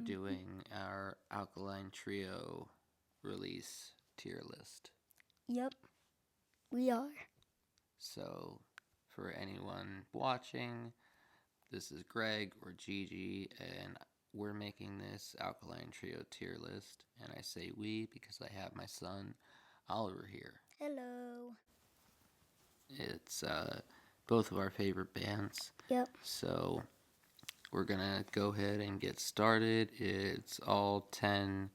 doing our Alkaline Trio release tier list. Yep, we are. So, for anyone watching, this is Greg or Gigi, and we're making this Alkaline Trio tier list. And I say we because I have my son Oliver here. Hello. It's both of our favorite bands. Yep. So, we're gonna go ahead and get started. It's all 10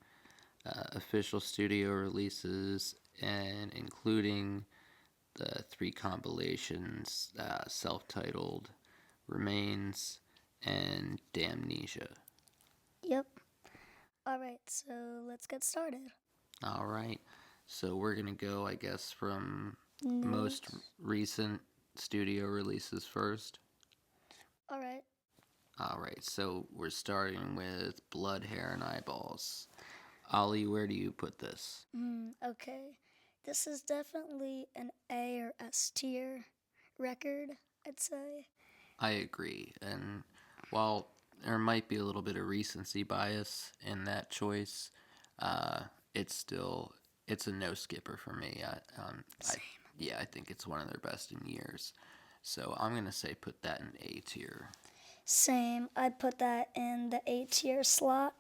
official studio releases, and including the 3 compilations, self-titled, Remains, and Damnesia. Yep. All right, so let's get started. All right, so we're gonna go, I guess, from most recent studio releases first. All right. All right, so we're starting with Blood, Hair, and Eyeballs. Ollie, where do you put this? Okay. This is definitely an A or S tier record, I'd say. I agree, and while there might be a little bit of recency bias in that choice, it's a no skipper for me. I think it's one of their best in years. So I'm gonna say put that in A tier. Same. I'd put that in the A tier slot.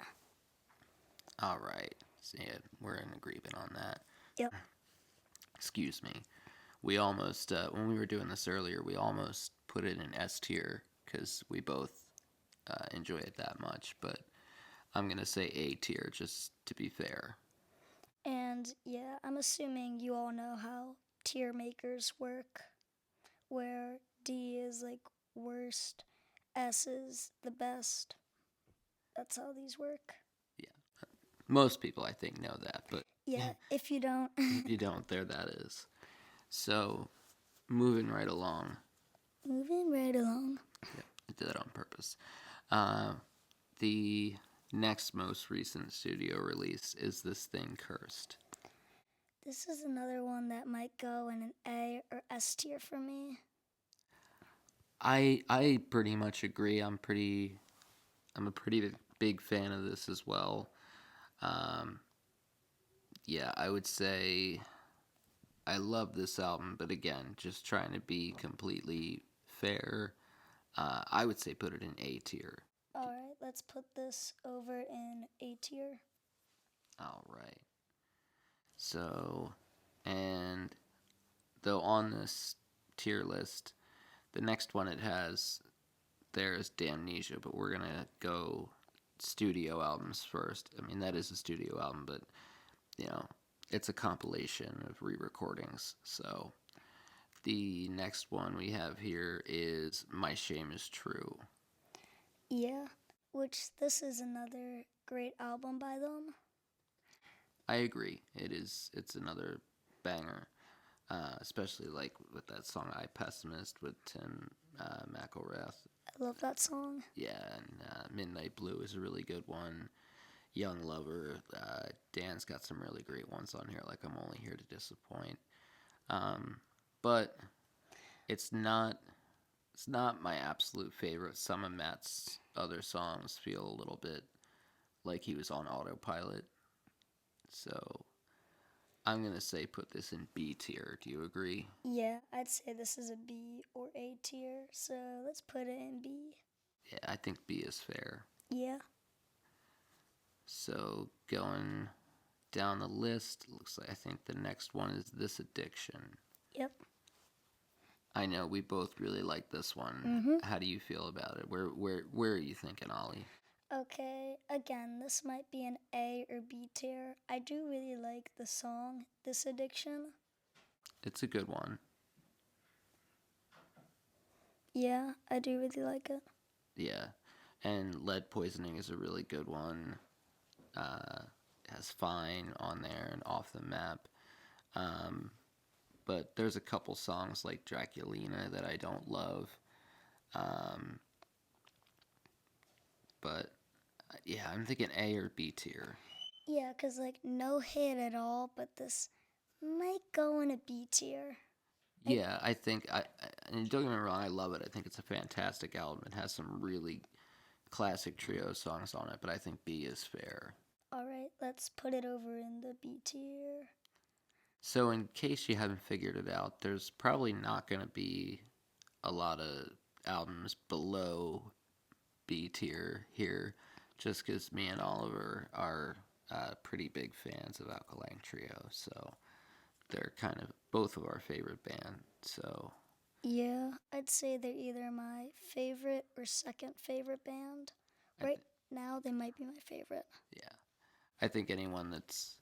All right, so yeah, we're in agreement on that. Yep. Excuse me. We almost when we were doing this earlier, we almost put it in S tier because we both enjoy it that much, but I'm gonna say A tier just to be fair. And yeah, I'm assuming you all know how tier makers work, where D is like worst, S is the best. That's how these work. Yeah, most people I think know that, but Yeah, if you don't. if you don't, there that is. So, moving right along. Moving right along. Yep, I did that on purpose. The next most recent studio release is This Thing Cursed. This is another one that might go in an A or S tier for me. I pretty much agree. I'm a pretty big fan of this as well. Yeah, I would say I love this album, but again, just trying to be completely fair, I would say put it in A tier. All right, let's put this over in A tier. All right. So, and though on this tier list, the next one it has there is Damnesia, but we're gonna go studio albums first. I mean, that is a studio album, but you know, it's a compilation of re-recordings. So the next one we have here is My Shame Is True. Yeah, which this is another great album by them. I agree. It's another banger, especially like with that song "I Pessimist" with Tim McElrath. I love that song. Yeah, and Midnight Blue is a really good one. Young Lover. Dan's got some really great ones on here, like I'm Only Here to Disappoint. But it's not my absolute favorite. Some of Matt's other songs feel a little bit like he was on autopilot. So I'm gonna say put this in B tier. Do you agree? Yeah, I'd say this is a B or A tier, so let's put it in B. Yeah, I think B is fair. Yeah. So going down the list, looks like I think the next one is This Addiction. Yep. I know we both really like this one. Mm-hmm. How do you feel about it? Where are you thinking, Ollie? Okay, again, this might be an A or B tier. I do really like the song This Addiction. It's a good one. Yeah, I do really like it. Yeah, and Lead Poisoning is a really good one. Has Fine on there and Off the Map. But there's a couple songs like Draculina that I don't love. But yeah, I'm thinking A or B tier. Yeah, because like no hit at all, but this might go in a B tier. Yeah, I think and don't get me wrong, I love it. I think it's a fantastic album. It has some really classic trio songs on it, but I think B is fair. Alright, let's put it over in the B tier. So, in case you haven't figured it out, there's probably not going to be a lot of albums below B tier here, just because me and Oliver are pretty big fans of Alkaline Trio. So, they're kind of both of our favorite band. So, Yeah, I'd say they're either my favorite or second favorite band. Right now, they might be my favorite. yeah, I think anyone that's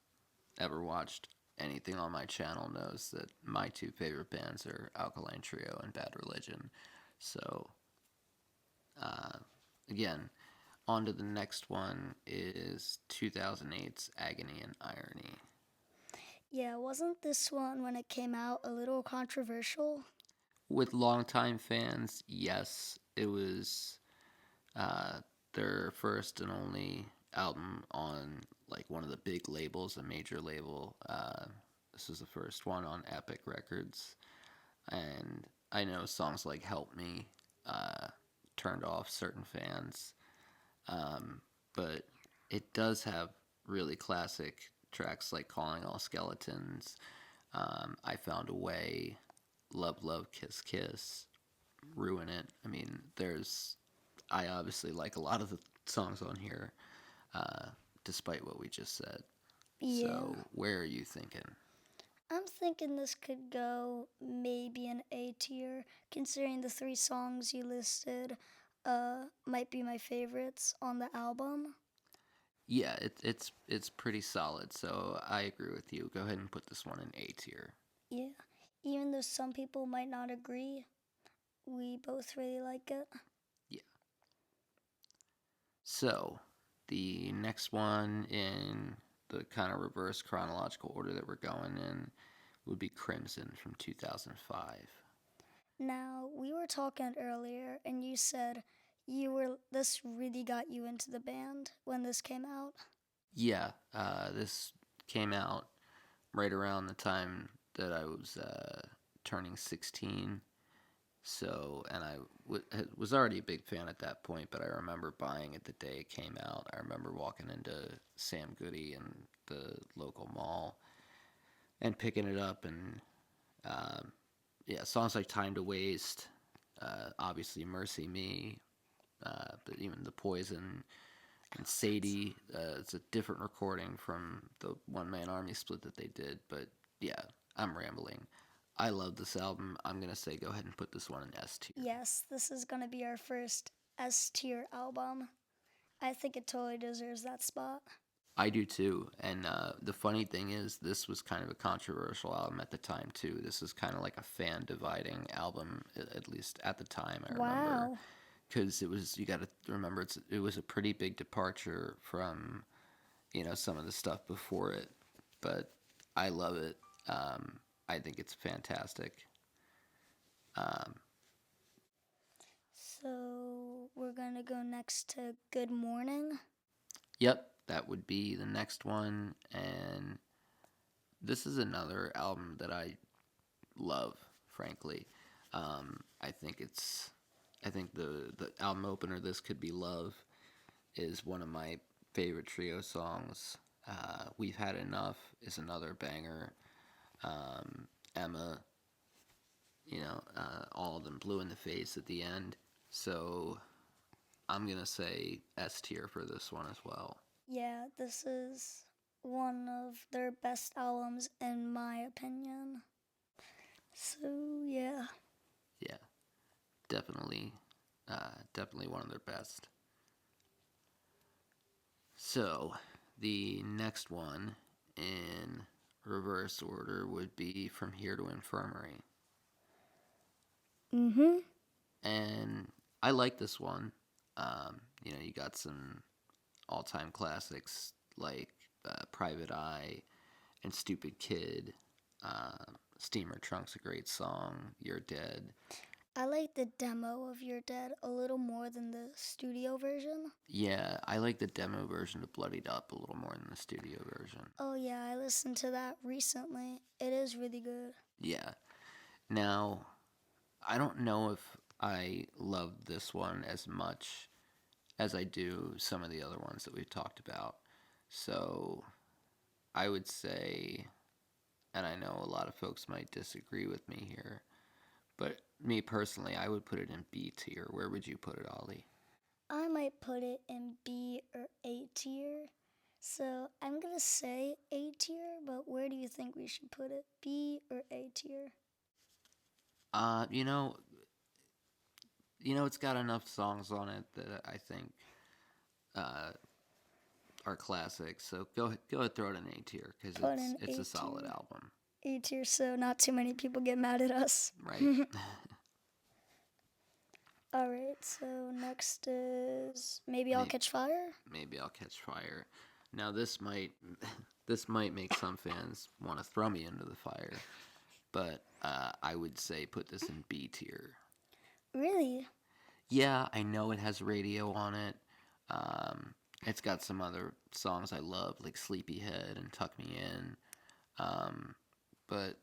ever watched anything on my channel knows that my two favorite bands are Alkaline Trio and Bad Religion. So, uh, again, on to the next one is 2008's Agony and Irony. Yeah, wasn't this one when it came out a little controversial? With longtime fans, yes, it was uh, their first and only album on like one of the big labels, a major label. This was the first one on Epic Records, and I know songs like "Help Me" uh, turned off certain fans, but it does have really classic tracks like "Calling All Skeletons," "I Found a Way," "Love Love Kiss Kiss," "Ruin It." I mean, I obviously like a lot of the songs on here, uh, despite what we just said. Yeah. So, where are you thinking? I'm thinking this could go maybe an A tier, considering the three songs you listed might be my favorites on the album. Yeah, it's pretty solid. So I agree with you. Go ahead and put this one in A tier. Yeah. Even though some people might not agree, we both really like it. Yeah. So the next one in the kind of reverse chronological order that we're going in would be Crimson from 2005. Now, we were talking earlier and you said this really got you into the band when this came out. Yeah, this came out right around the time that I was turning 16. So, and was already a big fan at that point, but I remember buying it the day it came out. I remember walking into Sam Goody and the local mall and picking it up, and yeah, songs like "Time to Waste," obviously "Mercy Me," but even "The Poison" and "Sadie." It's a different recording from the One Man Army split that they did, but yeah, I'm rambling. I love this album. I'm gonna say go ahead and put this one in S tier. Yes, this is going to be our first S tier album. I think it totally deserves that spot. I do too. And the funny thing is, this was kind of a controversial album at the time too. This is kind of like a fan dividing album, at least at the time. I remember Wow. because it was. You got to remember it was a pretty big departure from some of the stuff before it. But I love it. I think it's fantastic. Um, So we're going to go next to Good Morning. yep, that would be the next one, and this is another album that I love, frankly. I think the album opener, "This Could Be Love," is one of my favorite trio songs. "We've Had Enough" is another banger. Emma, all of them blue in the face at the end. So I'm gonna say S tier for this one as well. Yeah, this is one of their best albums in my opinion. So, yeah. Yeah, definitely, definitely one of their best. So the next one in reverse order would be "From Here to Infirmary." Mm-hmm. And I like this one. You got some all time classics like "Private Eye" and "Stupid Kid." "Steamer Trunk's" a great song. "You're Dead." I like the demo of You're Dead a little more than the studio version. Yeah, I like the demo version of "Bloodied Up" a little more than the studio version. Oh, yeah, I listened to that recently. It is really good. Yeah. Now, I don't know if I love this one as much as I do some of the other ones that we've talked about. So I would say, and I know a lot of folks might disagree with me here, but me personally, I would put it in B tier. Where would you put it, Ollie? I might put it in B or A tier. So I'm gonna say A tier, but where do you think we should put it? B or A tier? Uh, you know, it's got enough songs on it that I think uh, are classics. So go ahead, throw it in A tier because Put in it's A a solid tier. album, A tier, so not too many people get mad at us. right? Alright, so next is Maybe I'll maybe, Catch Fire. maybe I'll catch fire. Now this might this might make some fans want to throw me into the fire, but I would say put this in B tier. Really? Yeah, I know it has radio on it. It's got some other songs I love, like Sleepyhead and Tuck Me In. Um, but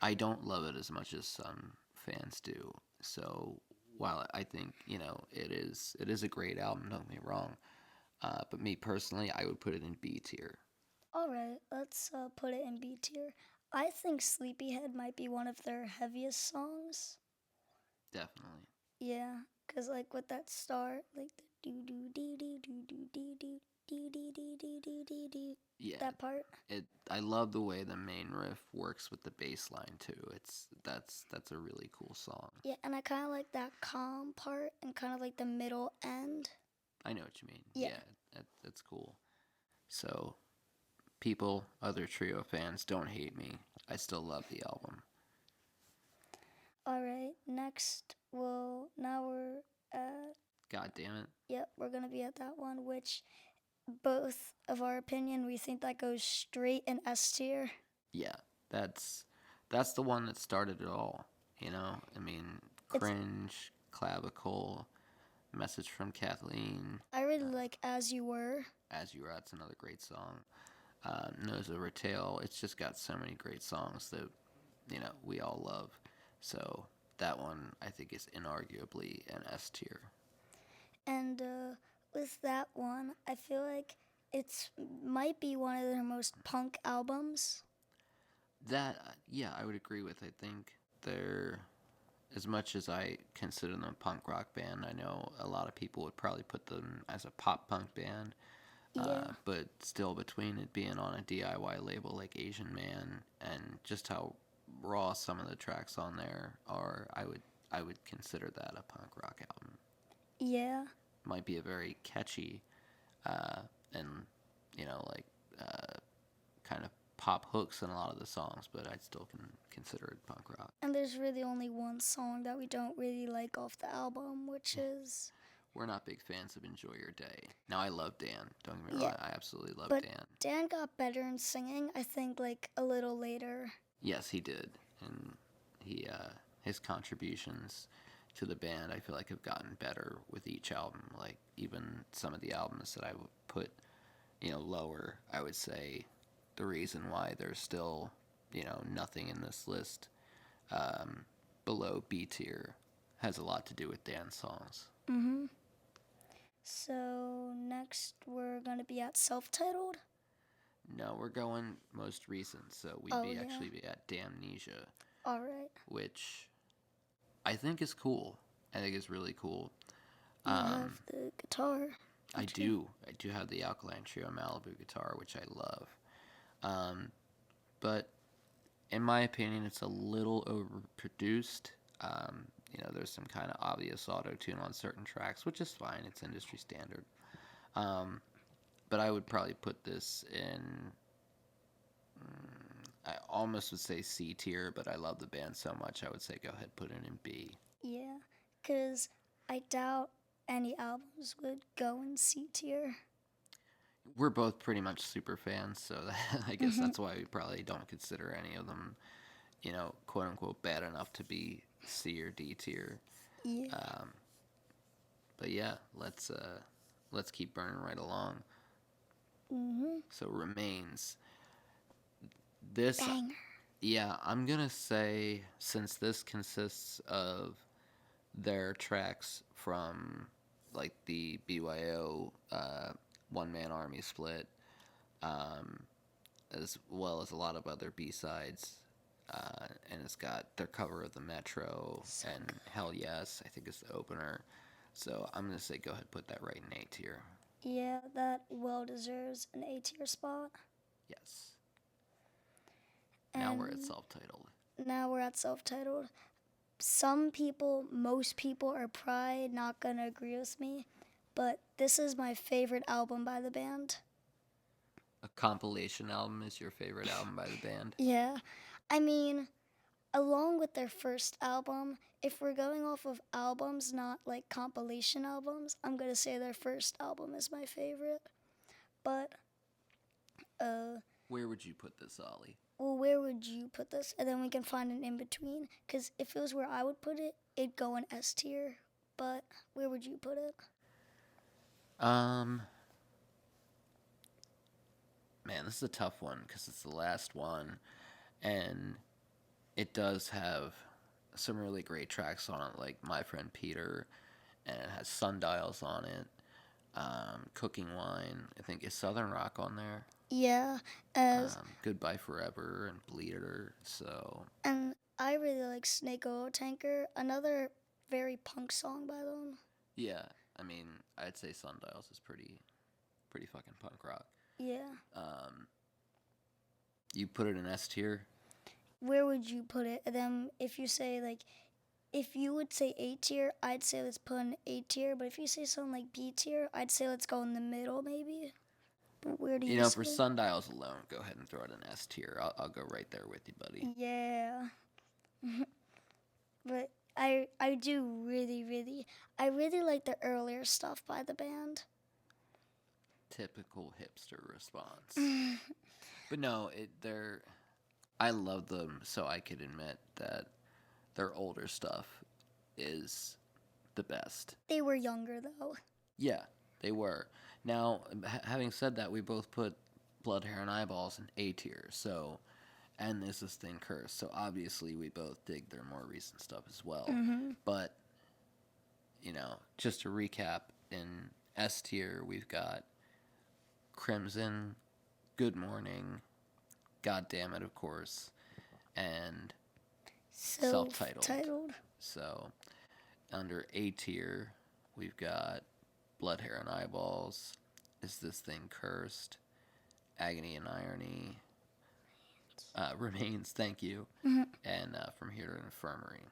I don't love it as much as some fans do. So while I think it is a great album, don't get me wrong. But me personally, I would put it in B tier. Alright, let's put it in B tier. I think Sleepyhead might be one of their heaviest songs. Definitely. Yeah, cause like with that start, like the do do dee dee do do dee dee dee dee dee dee dee dee dee, Yeah. that part. I love the way the main riff works with the bass line too. That's a really cool song. Yeah, and I kind of like that calm part and kind of like the middle end. I know what you mean. Yeah. Yeah, that's cool. So people, other trio fans, don't hate me. I still love the album. All right, next, well, now we're at, God damn it. yep, we're gonna be at that one, which both of our opinion, we think that goes straight in S tier. Yeah, that's the one that started it all. I mean, It's cringe, clavicle, message from Kathleen, I really like As You Were. as you were. That's another great song. Nose Over Tail. It's just got so many great songs that we all love. So that one I think is inarguably an S tier. And with that one, I feel like it's might be one of their most punk albums. That yeah, I would agree with. I think they're as much as I consider them a punk rock band. I know a lot of people would probably put them as a pop punk band. Yeah. But still, between it being on a DIY label like Asian Man and just how raw some of the tracks on there are, I would consider that a punk rock album. Yeah. Might be a very catchy uh, and like kind of pop hooks in a lot of the songs, but I'd still consider it punk rock. And there's really only one song that we don't really like off the album, which is We're not big fans of Enjoy Your Day. Now, I love Dan. Don't get me yeah. wrong. I absolutely love But Dan. Dan got better in singing, I think, like a little later. Yes, he did. And his contributions to the band, I feel like, have gotten better with each album. Like, even some of the albums that I would put, lower, I would say the reason why there's still, nothing in this list below B tier has a lot to do with Dan's songs. Mm-hmm. So next we're gonna be at self-titled. No, we're going most recent, so we'd be actually be at Damnesia. All right. Which I think is cool. I think it's really cool. You have the guitar. I do. I do have the Alkaline Trio Malibu guitar, which I love. But in my opinion, it's a little overproduced. There's some kind of obvious auto tune on certain tracks, which is fine. It's industry standard. But I would probably put this in. I almost would say C tier, but I love the band so much, I would say go ahead, put it in B. Yeah, because I doubt any albums would go in C tier. We're both pretty much super fans, so I guess that's why we probably don't consider any of them, quote unquote, bad enough to be C or D tier. Yeah. But yeah, let's keep burning right along. So Remains. This Banger. Yeah, I'm gonna say, since this consists of their tracks from like the BYO One Man Army split, um, as well as a lot of other B-sides. And it's got their cover of the Metro So and good. Hell Yes, I think is the opener. So I'm gonna say go ahead and put that right in A tier. Yeah, that well deserves an A tier spot. Yes. Now we're at And self-titled. now we're at self titled. Some people, most people are probably not gonna agree with me, but this is my favorite album by the band. A compilation album is your favorite album by the band? Yeah, I mean, along with their first album, if we're going off of albums, not like compilation albums, I'm gonna say their first album is my favorite. But, Where would you put this, Ollie? well, where would you put this? And then we can find an in between. Because if it was where I would put it, it'd go in S tier. But where would you put it? Um, Man, this is a tough one because it's the last one, and it does have some really great tracks on it, like My Friend Peter, and it has Sundials on it. Cooking Wine, I think is Southern Rock on there. Yeah, as Goodbye Forever and Bleeder. So and I really like Snake Oil Tanker, another very punk song by them. yeah, I mean, I'd say Sundials is pretty fucking punk rock. Yeah. Um, you put it in S tier. Where would you put it? And then if you say like, if you would say A tier, I'd say let's put in A tier. But if you say something like B tier, I'd say let's go in the middle maybe. But where do you For say? Sundials alone, go ahead and throw it in S tier. I'll go right there with you, buddy. Yeah. But I do I really like the earlier stuff by the band. Typical hipster response. But no, they're. I love them, so I could admit that their older stuff is the best. They were younger though. Yeah, they were. Now, having said that, we both put Blood, Hair, and Eyeballs in A tier. So, and This Is Thing Cursed. So obviously, we both dig their more recent stuff as well. But just to recap, in S tier, we've got Crimson, Good Morning, God Damn It, of course, and Self-Titled. So, under A tier, we've got Blood, Hair, and Eyeballs, Is This Thing Cursed, Agony and Irony, Remains, thank you, and From Here to Infirmary.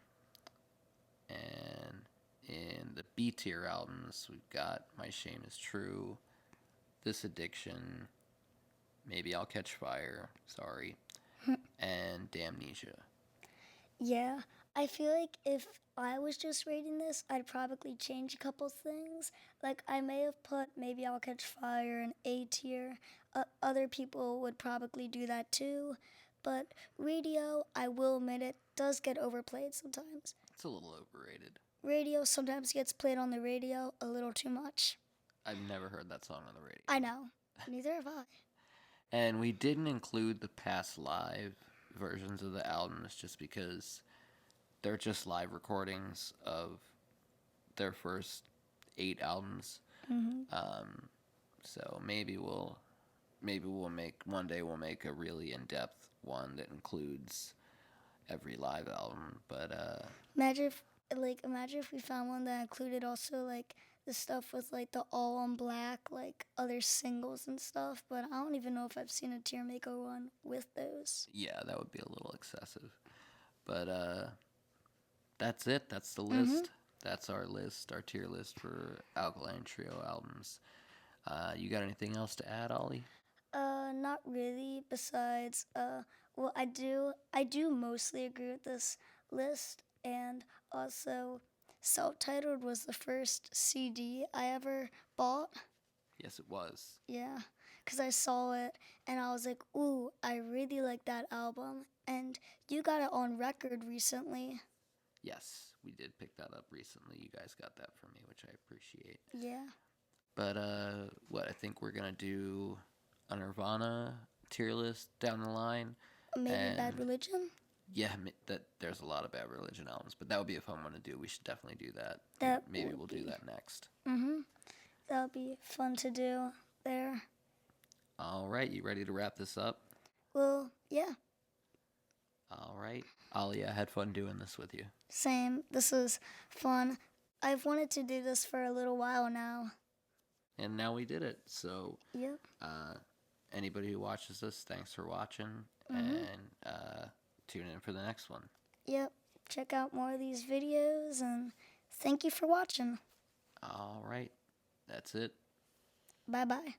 And in the B tier albums, we've got My Shame Is True, This Addiction, Maybe I'll Catch Fire, sorry, and Damnesia. Yeah, I feel like if I was just rating this, I'd probably change a couple things. Like I may have put maybe I'll catch fire in A tier. Other people would probably do that too. But radio, I will admit it, does get overplayed sometimes. It's a little overrated. Radio sometimes gets played on the radio a little too much. I've never heard that song on the radio. I know. Neither have I. And we didn't include the past live versions of the albums just because they're just live recordings of their first 8 albums. So maybe we'll make one day we'll make a really in-depth one that includes every live album. But Imagine if we found one that included also like the stuff with like the all on black, like other singles and stuff. But I don't even know if I've seen a tier maker one with those. yeah, that would be a little excessive. But that's it. That's the list. That's our list, our tier list for Alkaline Trio albums. You got anything else to add, Ollie? Not really. Besides, well, I do mostly agree with this list, and also, self-titled was the first CD I ever bought. Yes, it was. Yeah, because I saw it and I was like, ooh, I really like that album. And you got it on record recently. Yes, we did pick that up recently. You guys got that from me, which I appreciate. Yeah. But what I think we're gonna do a Nirvana tier list down the line. Maybe And Bad Religion? Yeah, that there's a lot of Bad Religion albums, but that would be a fun one to do. We should definitely do that. That Maybe would we'll be. do that next. That would be fun to do there. All right, you ready to wrap this up? Well, yeah, All right. Ollie, I had fun doing this with you. same. This was fun. I've wanted to do this for a little while now. And now we did it. So, Yep. anybody who watches this, thanks for watching. And tune in for the next one. Yep. Check out more of these videos and thank you for watching. All right. That's it. Bye bye.